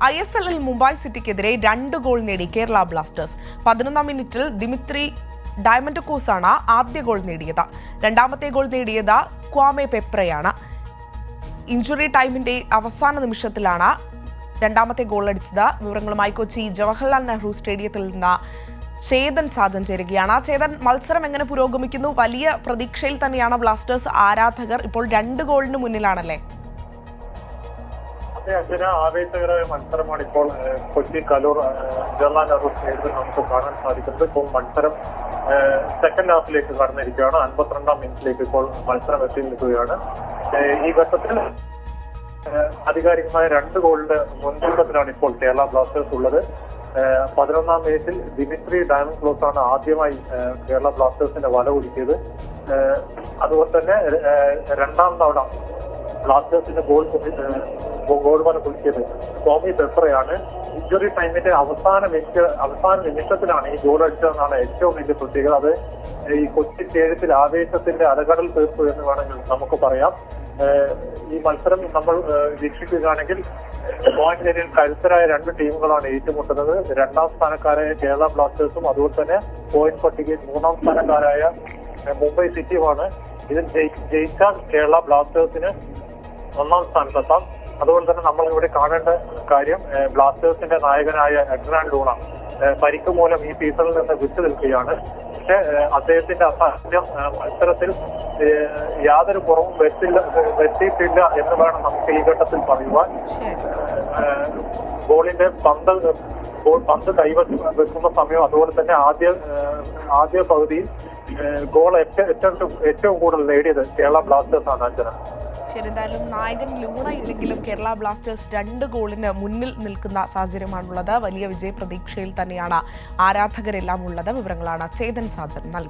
ISL Mumbai സിറ്റിക്കെതിരെ 2 goal നേടി Kerala Blasters. 11ാം മിനിറ്റിൽ Dmitry ഡയമന്റോക്കോസാണ് ആദ്യ ഗോൾ നേടിയത്. രണ്ടാമത്തെ ഗോൾ നേടിയത് ക്വാമെ പെപ്രയാണ്. ഇഞ്ചുറി ടൈമിന്റെ അവസാന നിമിഷത്തിലാണ് രണ്ടാമത്തെ ഗോൾ അടിച്ചത്. വിവരങ്ങളുമായി കൊച്ചി ജവഹർലാൽ നെഹ്റു സ്റ്റേഡിയത്തിൽ നിന്ന് ചേതൻ സാജൻ ചേരുകയാണ്. ചേതൻ, മത്സരം എങ്ങനെ പുരോഗമിക്കുന്നു? വലിയ പ്രതീക്ഷയിൽ തന്നെയാണ് ബ്ലാസ്റ്റേഴ്സ് ആരാധകർ. ഇപ്പോൾ 2 ഗോളിന് മുന്നിലാണല്ലേ? ആവേശകരമായ മത്സരമാണ് ഇപ്പോൾ കൊച്ചി കലൂർ ജവഹർലാൽ നെഹ്റു സ്റ്റേഡിയത്തിൽ നമുക്ക് കാണാൻ സാധിക്കുന്നത്. ഇപ്പോൾ മത്സരം സെക്കൻഡ് ഹാഫിലേക്ക് കടന്നിരിക്കുകയാണ്. 52ാം മിനിറ്റിലേക്ക് ഇപ്പോൾ മത്സരം എത്തി നിൽക്കുകയാണ്. ഈ ഘട്ടത്തിൽ ആധികാരികമായ 2 ഗോളിന്റെ മുൻതൂക്കത്തിലാണ് ഇപ്പോൾ കേരള ബ്ലാസ്റ്റേഴ്സ് ഉള്ളത്. 11ാം മിനിറ്റിൽ ദിമിത്രി ഡയമന്റോക്കോസാണ് ആദ്യമായി കേരള ബ്ലാസ്റ്റേഴ്സിന്റെ വല കുടിക്കിയത്. അതുപോലെ തന്നെ രണ്ടാം തവണ ബ്ലാസ്റ്റേഴ്സിന്റെ ഗോൾ വല കുടിക്കിയത് ക്വാമെ പെപ്രയാണ്. ഇഞ്ചുറി ടൈമിന്റെ അവസാന നിമിഷത്തിലാണ് ഈ ഗോൾ അടിച്ചതെന്നാണ് ഏറ്റവും വലിയ പ്രത്യേകത. അത് ഈ കൊച്ചി സ്റ്റേഡിയത്തിൽ ആവേശത്തിന്റെ അലകടൽ തീർത്തു എന്ന് വേണമെങ്കിൽ നമുക്ക് പറയാം. ഈ മത്സരം നമ്മൾ വീക്ഷിക്കുകയാണെങ്കിൽ പോയിന്റ് നിലയിൽ കരുത്തരായ 2 ടീമുകളാണ് ഏറ്റുമുട്ടുന്നത്. 2ാം സ്ഥാനക്കാരായ കേരള ബ്ലാസ്റ്റേഴ്സും അതുപോലെ തന്നെ പോയിന്റ് പട്ടികയിൽ 3ാം സ്ഥാനക്കാരായ മുംബൈ സിറ്റിയുമാണ്. ഇതിൽ ജയിച്ചാൽ കേരള ബ്ലാസ്റ്റേഴ്സിന് 1ാം സ്ഥാനത്തെത്താം. അതുപോലെ തന്നെ നമ്മൾ ഇവിടെ കാണേണ്ട കാര്യം, ബ്ലാസ്റ്റേഴ്സിന്റെ നായകനായ എഡ്രാൻ ലൂണ പരിക്ക് മൂലം ഈ സീസണിൽ നിന്ന് വിട്ടു നിൽക്കുകയാണ്. പക്ഷെ അദ്ദേഹത്തിന്റെ അസാധ്യം മത്സരത്തിൽ യാതൊരു കുറവും വരുത്തിയിട്ടില്ല എന്ന് വേണം നമുക്ക് ഈ ഘട്ടത്തിൽ പറയുവാൻ. ഗോളിന്റെ പന്ത് വെക്കുന്ന സമയം, അതുപോലെ തന്നെ ആദ്യ പകുതിയിൽ ഗോൾ ഏറ്റവും കൂടുതൽ നേടിയത് കേരള ബ്ലാസ്റ്റേഴ്സ് ആണ്. അഞ്ചന ശരി, എന്തായാലും നായകൻ ലൂണ ഇല്ലെങ്കിലും കേരള ബ്ലാസ്റ്റേഴ്സ് 2 ഗോളിന് മുന്നിൽ നിൽക്കുന്ന സാഹചര്യമാണുള്ളത്. വലിയ വിജയ പ്രതീക്ഷയിൽ തന്നെയാണ് ആരാധകരെല്ലാം ഉള്ളത്. വിവരങ്ങളാണ് ചേതൻ സാജൻ നൽകുന്നത്.